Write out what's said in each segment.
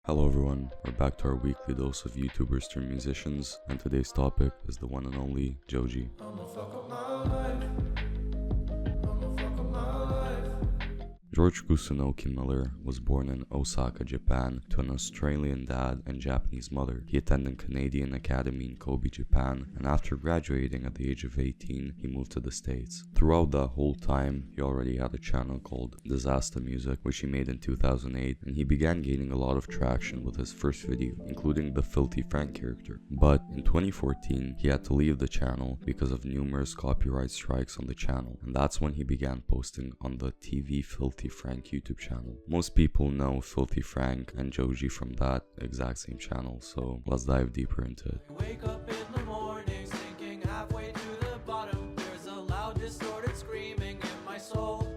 Hello everyone, we're back to our weekly dose of YouTubers turned musicians, and today's topic is the one and only Joji. George Kusunoki Miller was born in Osaka, Japan, to an Australian dad and Japanese mother. He attended Canadian Academy in Kobe, Japan, and after graduating at the age of 18, he moved to the States. Throughout that whole time, he already had a channel called Disaster Music, which he made in 2008, and he began gaining a lot of traction with his first video, including the FilthyFrank character. But in 2014, he had to leave the channel because of numerous copyright strikes on the channel, and that's when he began posting on the TV FilthyFrank YouTube channel. Most people know FilthyFrank and Joji from that exact same channel, so let's dive deeper into it. Wake up in the morning, sinking halfway to the bottom. There's a loud, distorted screaming in my soul.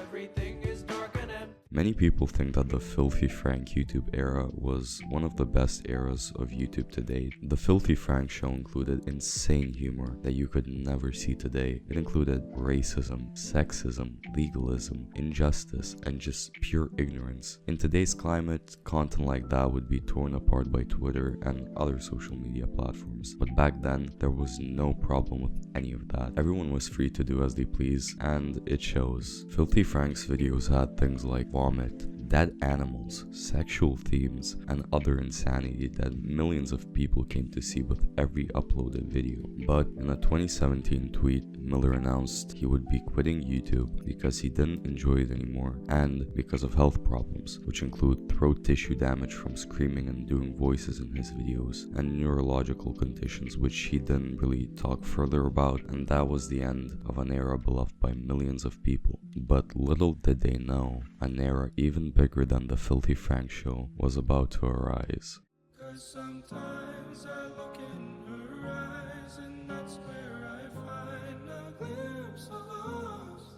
Everything is dark and empty. Many people think that the FilthyFrank YouTube era was one of the best eras of YouTube to date. The FilthyFrank show included insane humor that you could never see today. It included racism, sexism, legalism, injustice, and just pure ignorance. In today's climate, content like that would be torn apart by Twitter and other social media platforms. But back then, there was no problem with any of that. Everyone was free to do as they please, and it shows. FilthyFrank's videos had things like vomit, dead animals, sexual themes, and other insanity that millions of people came to see with every uploaded video. But in a 2017 tweet, Miller announced he would be quitting YouTube because he didn't enjoy it anymore and because of health problems, which include throat tissue damage from screaming and doing voices in his videos, and neurological conditions which he didn't really talk further about, and that was the end of an era beloved by millions of people. But little did they know, an era even bigger than the FilthyFrank show was about to arise. 'Cause sometimes I look in her eyes, and that's where I find a glimpse of us.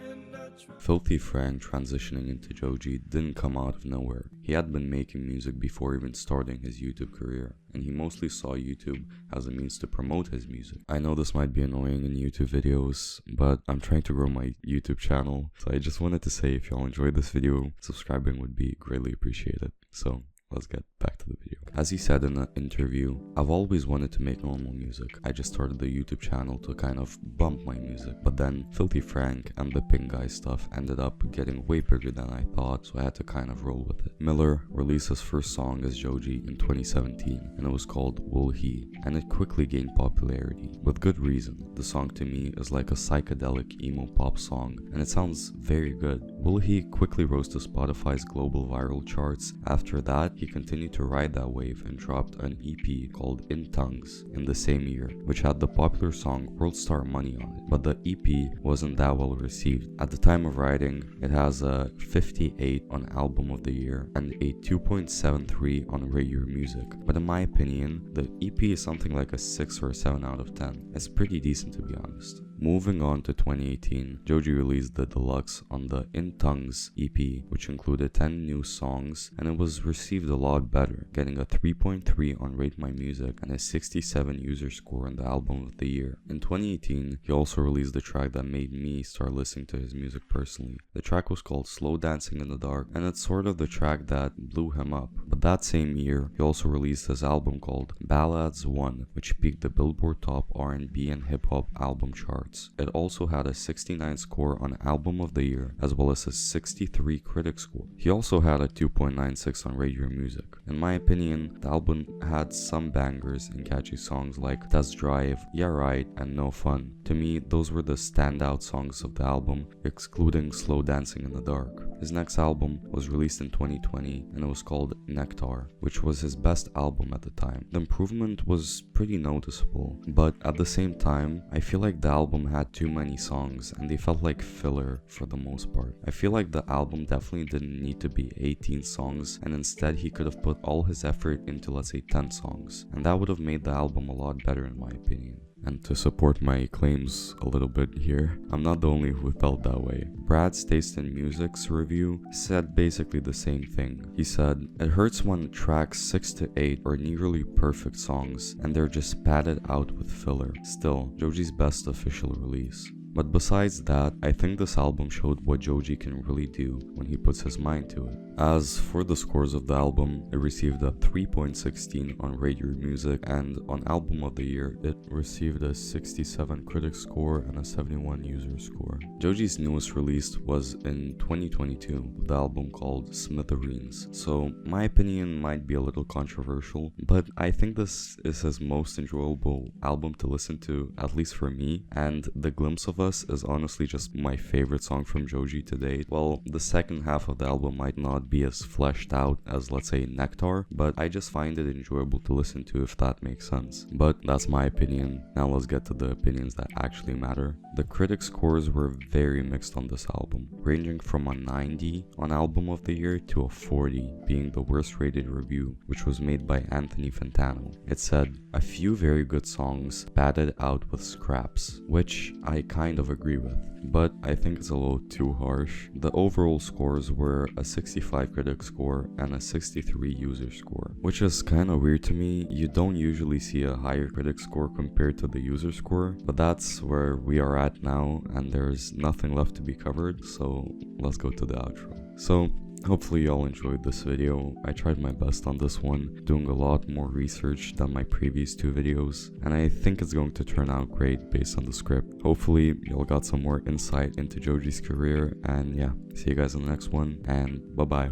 And I try. FilthyFrank transitioning into Joji didn't come out of nowhere. He had been making music before even starting his YouTube career, and he mostly saw YouTube as a means to promote his music. I know this might be annoying in YouTube videos, but I'm trying to grow my YouTube channel, so I just wanted to say if y'all enjoyed this video, subscribing would be greatly appreciated. So let's get back to the video. As he said in an interview, I've always wanted to make normal music. I just started the YouTube channel to kind of bump my music, but then FilthyFrank and the Pink Guy stuff ended up getting way bigger than I thought, so I had to kind of roll with it. Miller released his first song as Joji in 2017, and it was called Will He, and it quickly gained popularity, with good reason. The song to me is like a psychedelic emo pop song, and it sounds very good. Will He quickly rose to Spotify's global viral charts. After that, he continued to ride that wave and dropped an EP called In Tongues in the same year, which had the popular song World Star Money on it, but the EP wasn't that well received. At the time of writing, it has a 58 on Album of the Year and a 2.73 on Rate Your Music, but in my opinion, the EP is something like a 6 or a 7 out of 10. It's pretty decent, to be honest. Moving on to 2018, Joji released the deluxe on the In Tongues EP, which included 10 new songs, and it was received a lot better, getting a 3.3 on Rate My Music and a 67 user score on the Album of the Year. In 2018, he also released the track that made me start listening to his music personally. The track was called Slow Dancing in the Dark, and it's sort of the track that blew him up. But that same year, he also released his album called Ballads 1, which peaked the Billboard Top R&B and Hip Hop album chart. It also had a 69 score on Album of the Year, as well as a 63 critic score. He also had a 2.96 on Rate Your Music. In my opinion, the album had some bangers and catchy songs like Test Drive, Yeah Right, and No Fun. To me, those were the standout songs of the album, excluding Slow Dancing in the Dark. His next album was released in 2020, and it was called Nectar, which was his best album at the time. The improvement was pretty noticeable, but at the same time, I feel like the album had too many songs and they felt like filler for the most part. I feel like the album definitely didn't need to be 18 songs, and instead he could have put all his effort into, let's say, 10 songs, and that would have made the album a lot better in my opinion. And to support my claims a little bit here, I'm not the only who felt that way. Brad's Taste in Music's review said basically the same thing. He said, "It hurts when tracks 6 to 8 are nearly perfect songs and they're just padded out with filler. Still, Joji's best official release." But besides that, I think this album showed what Joji can really do when he puts his mind to it. As for the scores of the album, it received a 3.16 on Radio Music, and on Album of the Year, it received a 67 critic score and a 71 user score. Joji's newest release was in 2022 with the album called Smithereens, so my opinion might be a little controversial, but I think this is his most enjoyable album to listen to, at least for me, and The Glimpse of Us is honestly just my favorite song from Joji to date. Well, the second half of the album might not be as fleshed out as, let's say, Nectar, but I just find it enjoyable to listen to, if that makes sense. But that's my opinion. Now let's get to the opinions that actually matter. The critic scores were very mixed on this album, ranging from a 90 on Album of the Year to a 40 being the worst rated review, which was made by Anthony Fantano. It said, "A few very good songs batted out with scraps," which I kind of agree with, but I think it's a little too harsh. The overall scores were a 65 critic score and a 63 user score, which is kind of weird to me. You don't usually see a higher critic score compared to the user score, but that's where we are at now, and there's nothing left to be covered, so let's go to the outro. So hopefully y'all enjoyed this video. I tried my best on this one, doing a lot more research than my previous two videos, and I think it's going to turn out great based on the script. Hopefully y'all got some more insight into Joji's career, and yeah, see you guys in the next one, and bye bye.